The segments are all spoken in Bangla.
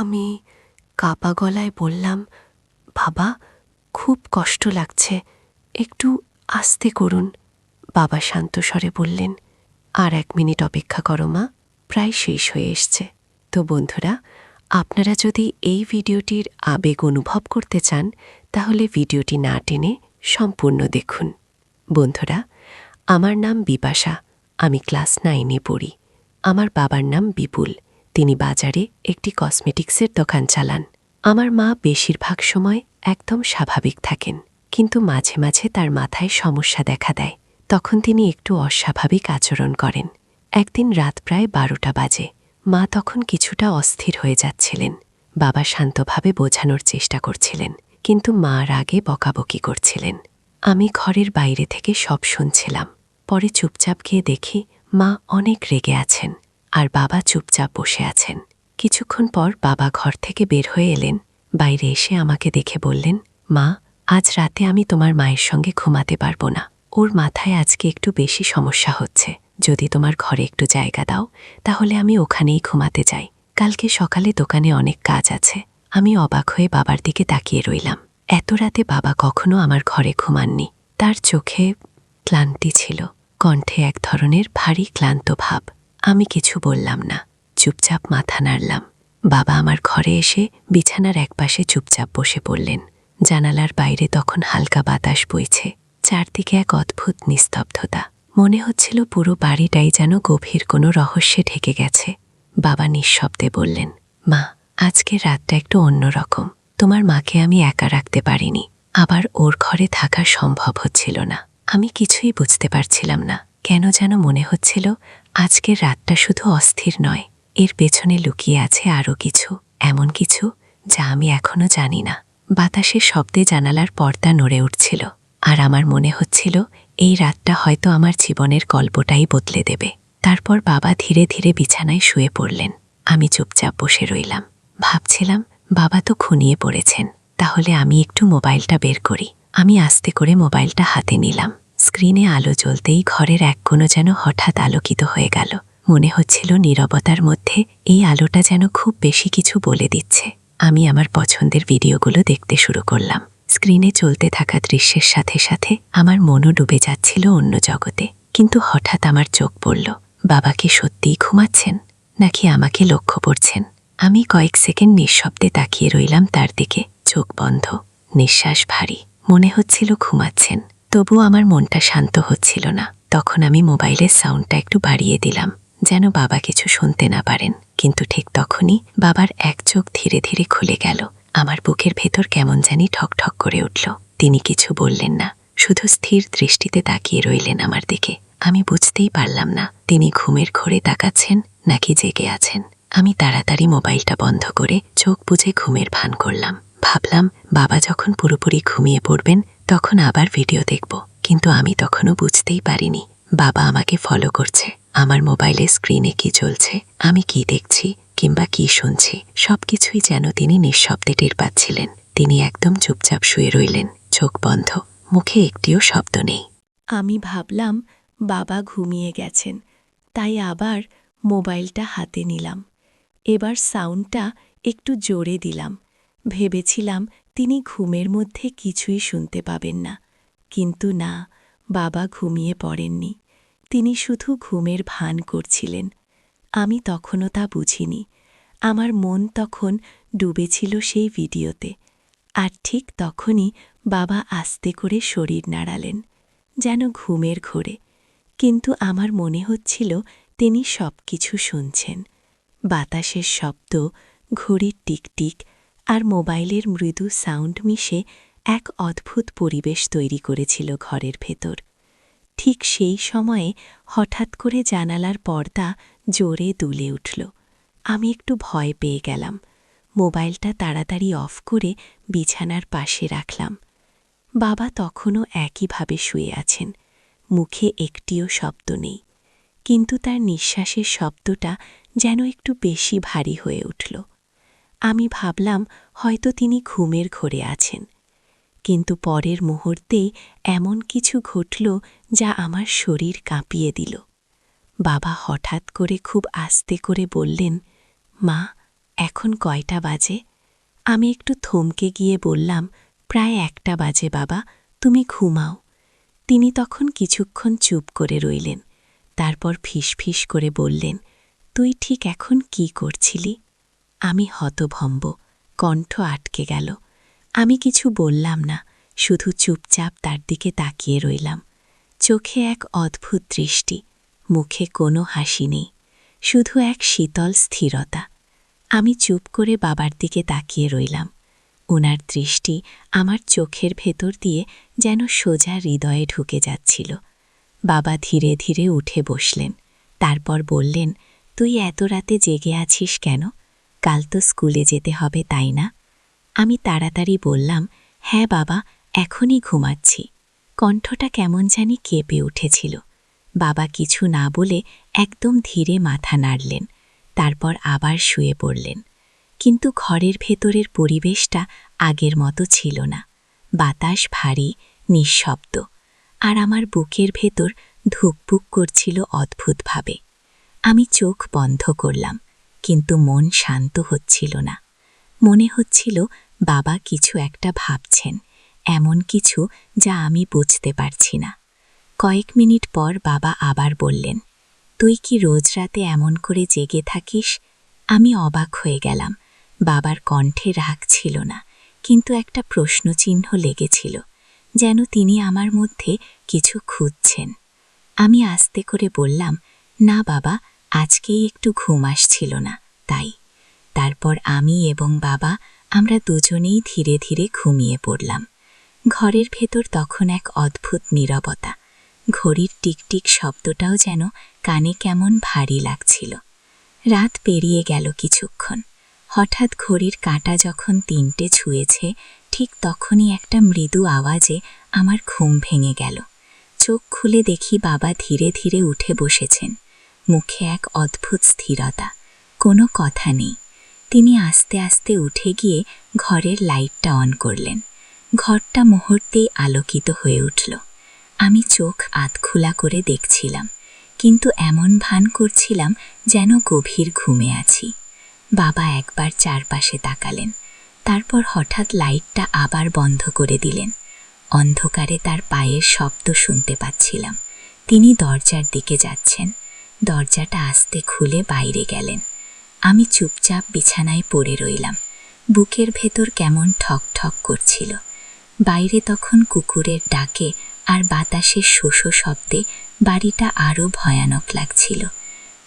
আমি কাপা গলায় বললাম, বাবা, খুব কষ্ট লাগছে, একটু আস্তে করুন। বাবা শান্ত স্বরে বললেন, আর 1 মিনিট অপেক্ষা করো মা, প্রায় শেষ হয়ে এসছে। তো বন্ধুরা, আপনারা যদি এই ভিডিওটির আবেগ অনুভব করতে চান তাহলে ভিডিওটি না টেনে সম্পূর্ণ দেখুন। বন্ধুরা, আমার নাম বিপাশা, আমি ক্লাস 9-এ পড়ি। আমার বাবার নাম বিপুল, তিনি বাজারে একটি কসমেটিক্সের দোকান চালান। আমার মা বেশিরভাগ সময় একদম স্বাভাবিক থাকেন, কিন্তু মাঝে মাঝে তার মাথায় সমস্যা দেখা দেয়। তখন তিনি একটু অস্বাভাবিক আচরণ করেন। একদিন রাত প্রায় 12টা বাজে। মা তখন কিছুটা অস্থির হয়ে যাচ্ছিলেন। বাবা শান্তভাবে বোঝানোর চেষ্টা করছিলেন, কিন্তু মা রাগে বকাবকি করছিলেন। আমি ঘরের বাইরে থেকে সব শুনছিলাম। পরে চুপচাপ গিয়ে দেখি মা অনেক রেগে আছেন, আর বাবা চুপচাপ বসে আছেন। কিছুক্ষণ পর বাবা ঘর থেকে বের হয়ে এলেন। বাইরে এসে আমাকে দেখে বললেন, মা, আজ রাতে আমি তোমার মায়ের সঙ্গে ঘুমাতে পারবো না। ওর মাথায় আজকে একটু বেশি সমস্যা হচ্ছে। যদি তোমার ঘরে একটু জায়গা দাও তাহলে আমি ওখানেই ঘুমাতে যাই। কালকে সকালে দোকানে অনেক কাজ আছে। আমি অবাক হয়ে বাবার দিকে তাকিয়ে রইলাম। এত রাতে বাবা কখনো আমার ঘরে ঘুমাননি। তার চোখে ক্লান্তি ছিল, কণ্ঠে এক ধরনের ভারী ক্লান্ত ভাব। আমি কিছু বললাম না, চুপচাপ মাথা নাড়লাম। বাবা আমার ঘরে এসে বিছানার একপাশে চুপচাপ বসে পড়লেন। জানালার বাইরে তখন হালকা বাতাস বইছে। চারদিকে এক অদ্ভুত নিস্তব্ধতা। মনে হচ্ছিল পুরো বাড়িটাই যেন গভীর কোনো রহস্যে ঢেকে গেছে। বাবা নিঃশব্দে বললেন, মা, আজকের রাতটা একটু অন্যরকম। তোমার মাকে আমি একা রাখতে পারিনি, আবার ওর ঘরে থাকা সম্ভব হচ্ছিল না। আমি কিছুই বুঝতে পারছিলাম না। কেন যেন মনে হচ্ছিল আজকের রাতটা শুধু অস্থির নয়, এর পেছনে লুকিয়ে আছে আরও কিছু, এমন কিছু যা আমি এখনো জানি না। বাতাসের শব্দে জানালার পর্দা নড়ে উঠছিল, আর আমার মনে হচ্ছিল এই রাতটা হয়তো আমার জীবনের গল্পটাই বদলে দেবে। তারপর বাবা ধীরে ধীরে বিছানায় শুয়ে পড়লেন। আমি চুপচাপ বসে রইলাম। ভাবছিলাম, বাবা তো ঘুমিয়ে পড়েছেন, তাহলে আমি একটু মোবাইলটা বের করি। আমি আস্তে করে মোবাইলটা হাতে নিলাম। স্ক্রিনে আলো জ্বলতেই ঘরের এক কোণ যেন হঠাৎ আলোকিত হয়ে গেল। মনে হচ্ছিল নীরবতার মধ্যে এই আলোটা যেন খুব বেশি কিছু বলে দিচ্ছে। আমি আমার পছন্দের ভিডিওগুলো দেখতে শুরু করলাম। স্ক্রিনে চলতে থাকা দৃশ্যের সাথে সাথে আমার মনও ডুবে যাচ্ছিল অন্য জগতে। কিন্তু হঠাৎ আমার চোখ পড়ল। বাবা কি সত্যিই ঘুমাচ্ছেন, নাকি আমাকে লক্ষ্য করছেন? আমি কয়েক সেকেন্ড নিঃশব্দে তাকিয়ে রইলাম তার দিকে, চোখ বন্ধ, নিঃশ্বাস ভারী। মনে হচ্ছিল ঘুমাচ্ছেন, তবুও আমার মনটা শান্ত হচ্ছিল না। তখন আমি মোবাইলের সাউন্ডটা একটু বাড়িয়ে দিলাম, যেন বাবা কিছু শুনতে না পারেন। কিন্তু ঠিক তখনই বাবার এক চোখ ধীরে ধীরে খুলে গেল। আমার বুকের ভেতর কেমন জানি ঠক ঠক করে উঠল। তিনি কিছু বললেন না, শুধু স্থির দৃষ্টিতে তাকিয়ে রইলেন আমার দিকে। আমি বুঝতেই পারলাম না তিনি ঘুমের ঘোরে তাকাচ্ছেন নাকি জেগে আছেন। আমি তাড়াতাড়ি মোবাইলটা বন্ধ করে চোখ বুজে ঘুমের ভান করলাম। ভাবলাম, বাবা যখন পুরোপুরি ঘুমিয়ে পড়বেন তখন আবার ভিডিও দেখব। কিন্তু আমি তখনও বুঝতেই পারিনি বাবা আমাকে ফলো করছে। আমার মোবাইলের স্ক্রিনে কি চলছে, আমি কি দেখছি কিংবা কি শুনছি, সবকিছুই যেন তিনি নিঃশব্দে টের পাচ্ছিলেন। তিনি একদম চুপচাপ শুয়ে রইলেন, চোখ বন্ধ, মুখে একটিও শব্দ নেই। আমি ভাবলাম বাবা ঘুমিয়ে গেছেন, তাই আবার মোবাইলটা হাতে নিলাম। এবার সাউন্ডটা একটু জোরে দিলাম। ভেবেছিলাম তিনি ঘুমের মধ্যে কিছুই শুনতে পাবেন না, কিন্তু না, বাবা ঘুমিয়ে পড়েননি। তিনি শুধু ঘুমের ভান করছিলেন। আমি তখনও তা বুঝিনি। আমার মন তখন ডুবেছিল সেই ভিডিওতে। আর ঠিক তখনই বাবা আস্তে করে শরীর নাড়ালেন, যেন ঘুমের ঘোরে। কিন্তু আমার মনে হচ্ছিল তিনি সব কিছু শুনছেন। বাতাসের শব্দ, ঘড়ির টিকটিক আর মোবাইলের মৃদু সাউন্ড মিশে এক অদ্ভুত পরিবেশ তৈরি করেছিল ঘরের ভেতর। ঠিক সেই সময়ে হঠাৎ করে জানালার পর্দা জোরে দুলে উঠল। আমি একটু ভয় পেয়ে গেলাম। মোবাইলটা তাড়াতাড়ি অফ করে বিছানার পাশে রাখলাম। বাবা তখনও একইভাবে শুয়ে আছেন, মুখে একটিও শব্দ নেই, কিন্তু তার নিঃশ্বাসের শব্দটা যেন একটু বেশি ভারী হয়ে উঠল। আমি ভাবলাম হয়তো তিনি ঘুমের ঘোরে আছেন। কিন্তু পরের মুহূর্তেই এমন কিছু ঘটল যা আমার শরীর কাঁপিয়ে দিল। বাবা হঠাৎ করে খুব আস্তে করে বললেন, মা, এখন কয়টা বাজে? আমি একটু থমকে গিয়ে বললাম, প্রায় 1টা বাজে বাবা, তুমি ঘুমাও। তিনি তখন কিছুক্ষণ চুপ করে রইলেন। তারপর ফিসফিস করে বললেন, তুই ঠিক এখন কি করছিলি? আমি হতভম্ব, কণ্ঠ আটকে গেল। আমি কিছু বললাম না, শুধু চুপচাপ তার দিকে তাকিয়ে রইলাম। চোখে এক অদ্ভুত দৃষ্টি, মুখে কোনো হাসি নেই, শুধু এক শীতল স্থিরতা। আমি চুপ করে বাবার দিকে তাকিয়ে রইলাম। ওনার দৃষ্টি আমার চোখের ভেতর দিয়ে যেন সোজা হৃদয়ে ঢুকে যাচ্ছিল। বাবা ধীরে ধীরে উঠে বসলেন। তারপর বললেন, তুই এত রাতে জেগে আছিস কেন? কাল তো স্কুলে যেতে হবে, তাই না? আমি তাড়াতাড়ি বললাম, হ্যাঁ বাবা, এখনই ঘুমাচ্ছি। কণ্ঠটা কেমন জানি কেঁপে উঠেছিল। বাবা কিছু না বলে একদম ধীরে মাথা নাড়লেন, তারপর আবার শুয়ে পড়লেন। কিন্তু ঘরের ভেতরের পরিবেশটা আগের মতো ছিল না। বাতাস ভারী, নিঃশব্দ, আর আমার বুকের ভেতর ধুকপুক করছিল অদ্ভুতভাবে। আমি চোখ বন্ধ করলাম, কিন্তু মন শান্ত হচ্ছিল না। মনে হচ্ছিল বাবা কিছু একটা ভাবছেন, এমন কিছু যা আমি বুঝতে পারছি না। কয়েক মিনিট পর বাবা আবার বললেন, তুই কি রোজ রাতে এমন করে জেগে থাকিস? আমি অবাক হয়ে গেলাম। বাবার কণ্ঠে রাগ ছিল না, কিন্তু একটা প্রশ্নচিহ্ন লেগেছিল, যেন তিনি আমার মধ্যে কিছু খুঁজছেন। আমি আস্তে করে বললাম, না বাবা, আজকেই একটু ঘুম আসছিল না, তাই। তারপর আমি এবং বাবা আমরা দুজনেই ধীরে ধীরে ঘুমিয়ে পড়লাম। ঘরের ভেতর তখন এক অদ্ভুত নীরবতা। ঘড়ির টিকটিক শব্দটাও যেন কানে কেমন ভারী লাগছিল। রাত পেরিয়ে গেল কিছুক্ষণ। হঠাৎ ঘড়ির কাঁটা যখন 3টে ছুঁয়েছে, ঠিক তখনই একটা মৃদু আওয়াজে আমার ঘুম ভেঙে গেল। চোখ খুলে দেখি বাবা ধীরে ধীরে উঠে বসেছেন, মুখে এক অদ্ভুত স্থিরতা, কোনো কথা নেই। তিনি আস্তে আস্তে উঠে গিয়ে ঘরের লাইটটা অন করলেন। ঘরটা মুহূর্তেই আলোকিত হয়ে উঠল। আমি চোখ আধখোলা করে দেখছিলাম, কিন্তু এমন ভান করছিলাম যেন গভীর ঘুমে আছি। বাবা একবার চারপাশে তাকালেন, তারপর হঠাৎ লাইটটা আবার বন্ধ করে দিলেন। অন্ধকারে তার পায়ের শব্দ শুনতে পাচ্ছিলাম। তিনি দরজার দিকে যাচ্ছেন। দরজাটা আস্তে খুলে বাইরে গেলেন। আমি চুপচাপ বিছানায় পড়ে রইলাম। বুকের ভেতর কেমন ঠক ঠক করছিল। বাইরে তখন কুকুরের ডাকে আর বাতাসের শোষো শব্দে বাড়িটা আরও ভয়ানক লাগছিল।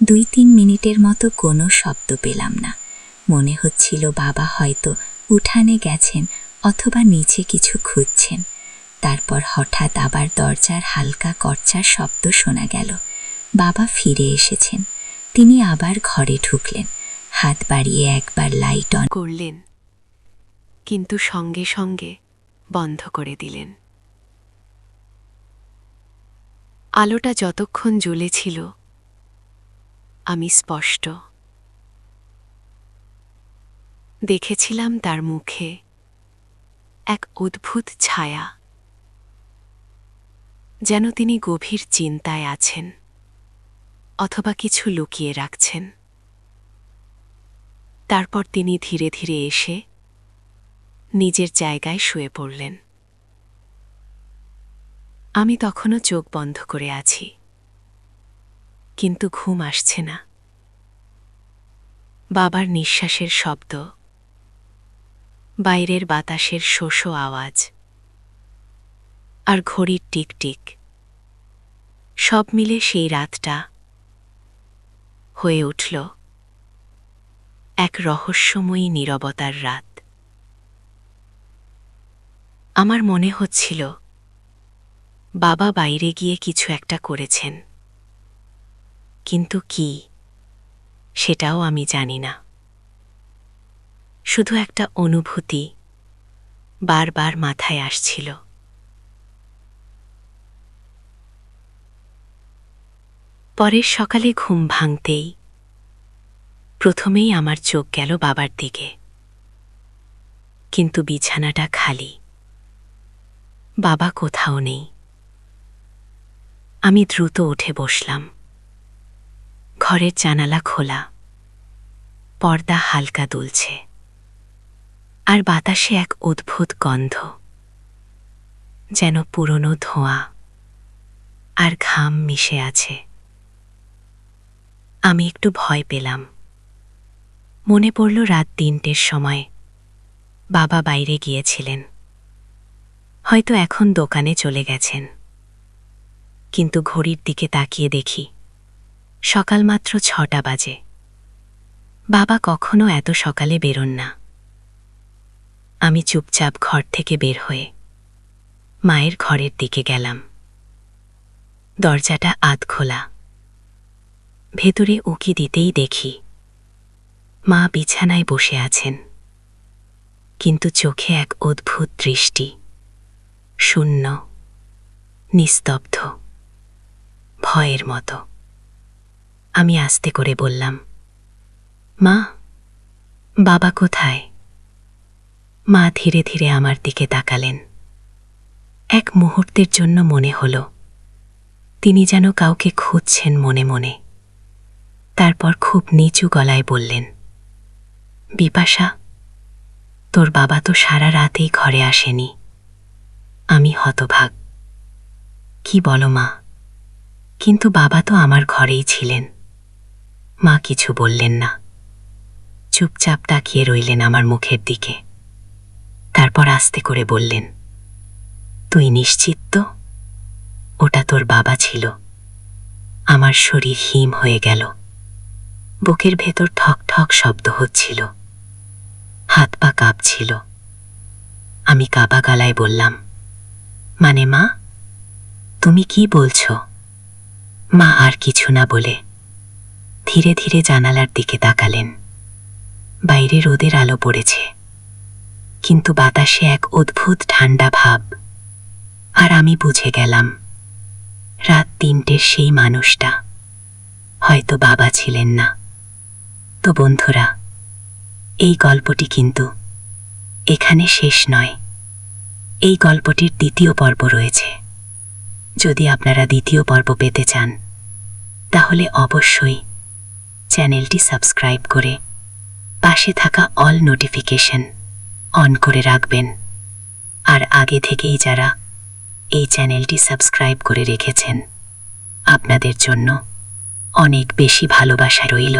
2-3 মিনিটের মতো কোনো শব্দ পেলাম না। মনে হচ্ছিল বাবা হয়তো উঠানে গেছেন অথবা নিচে কিছু খুঁজছেন। তারপর হঠাৎ আবার দরজার হালকা কর্চার শব্দ শোনা গেল। বাবা ফিরে এসেছেন। তিনি আবার ঘরে ঢুকলেন, হাত বাড়িয়ে একবার লাইট অন করলেন, কিন্তু সঙ্গে সঙ্গে বন্ধ করে দিলেন। আলোটা যতক্ষণ জ্বলেছিল আমি স্পষ্ট দেখেছিলাম তার মুখে এক অদ্ভুত ছায়া, যেন তিনি গভীর চিন্তায় আছেন অথবা কিছু লুকিয়ে রাখছেন। তারপর তিনি ধীরে ধীরে এসে নিজের জায়গায় শুয়ে পড়লেন। আমি তখনও চোখ বন্ধ করে আছি, কিন্তু ঘুম আসছে না। বাবার নিঃশ্বাসের শব্দ, বাইরের বাতাসের শোষো আওয়াজ আর ঘড়ির টিকটিক, সব মিলে সেই রাতটা হয়ে উঠল এক রহস্যময়ী নীরবতার রাত। আমার মনে হচ্ছিল বাবা বাইরে গিয়ে কিছু একটা করেছেন, কিন্তু কি সেটাও আমি জানি না। শুধু একটা অনুভূতি বারবার মাথায় আসছিল, পরের সকালে ঘুম ভাঙতেই প্রথমেই আমার চোখ গেল বাবার দিকে, কিন্তু বিছানাটা খালি, বাবা কোথাও নেই। আমি দ্রুত উঠে বসলাম। ঘরের জানালা খোলা, পর্দা হালকা দুলছে, আর বাতাসে এক অদ্ভুত গন্ধ, যেন পুরনো ধোঁয়া আর ঘাম মিশে আছে। আমি একটু ভয় পেলাম। মনে পড়ল রাত ৩টের সময় বাবা বাইরে গিয়েছিলেন, হয়তো এখন দোকানে চলে গেছেন। কিন্তু ঘড়ির দিকে তাকিয়ে দেখি সকাল মাত্র ৬টা বাজে। বাবা কখনো এত সকালে বেরোন না। আমি চুপচাপ ঘর থেকে বের হয়ে মায়ের ঘরের দিকে গেলাম। দরজাটা আধ খোলা। ভেতরে উকি দিতেই দেখি মা বিছানায় বসে আছেন, কিন্তু চোখে এক অদ্ভুত দৃষ্টি, শূন্য, নিস্তব্ধ, ভয়ের মতো। আমি আস্তে করে বললাম, মা, বাবা কোথায়? মা ধীরে ধীরে আমার দিকে তাকালেন। এক মুহূর্তের জন্য মনে হল তিনি যেন কাউকে খুঁজছেন মনে মনে। তারপর খুব নিচু গলায় বললেন, বিপাশা, তোর বাবা তো সারা রাতেই ঘরে আসেনি। আমি হতভাগ। কি বলো মা? কিন্তু বাবা তো আমার ঘরেই ছিলেন। মা কিছু বললেন না, চুপচাপ তাকিয়ে রইলেন আমার মুখের দিকে। তারপর আস্তে করে বললেন, তুই নিশ্চিত তো ওটা তোর বাবা ছিল? আমার শরীর হিম হয়ে গেল। বুকের ভেতর ঠক ঠক শব্দ হচ্ছিল, হাত পা কাঁপছিল। আমি কাঁপা গলায় বললাম, মানে মা, তুমি কি বলছো? মা আর কিছু না বলে ধীরে ধীরে জানালার দিকে তাকালেন। বাইরে রোদের আলো পড়েছে, কিন্তু বাতাসে এক অদ্ভুত ঠান্ডা ভাব। আর আমি বুঝে গেলাম, রাত ৩টের সেই মানুষটা হয়তো বাবা ছিলেন না। তো বন্ধুরা, এই গল্পটি কিন্তু এখানে শেষ নয়। এই গল্পটির দ্বিতীয় পর্ব রয়েছে। যদি আপনারা দ্বিতীয় পর্ব পেতে চান, তাহলে অবশ্যই চ্যানেলটি সাবস্ক্রাইব করে পাশে থাকা অল নোটিফিকেশন অন করে রাখবেন। আর আগে থেকেই যারা এই চ্যানেলটি সাবস্ক্রাইব করে রেখেছেন, আপনাদের জন্য অনেক বেশি ভালোবাসা রইল।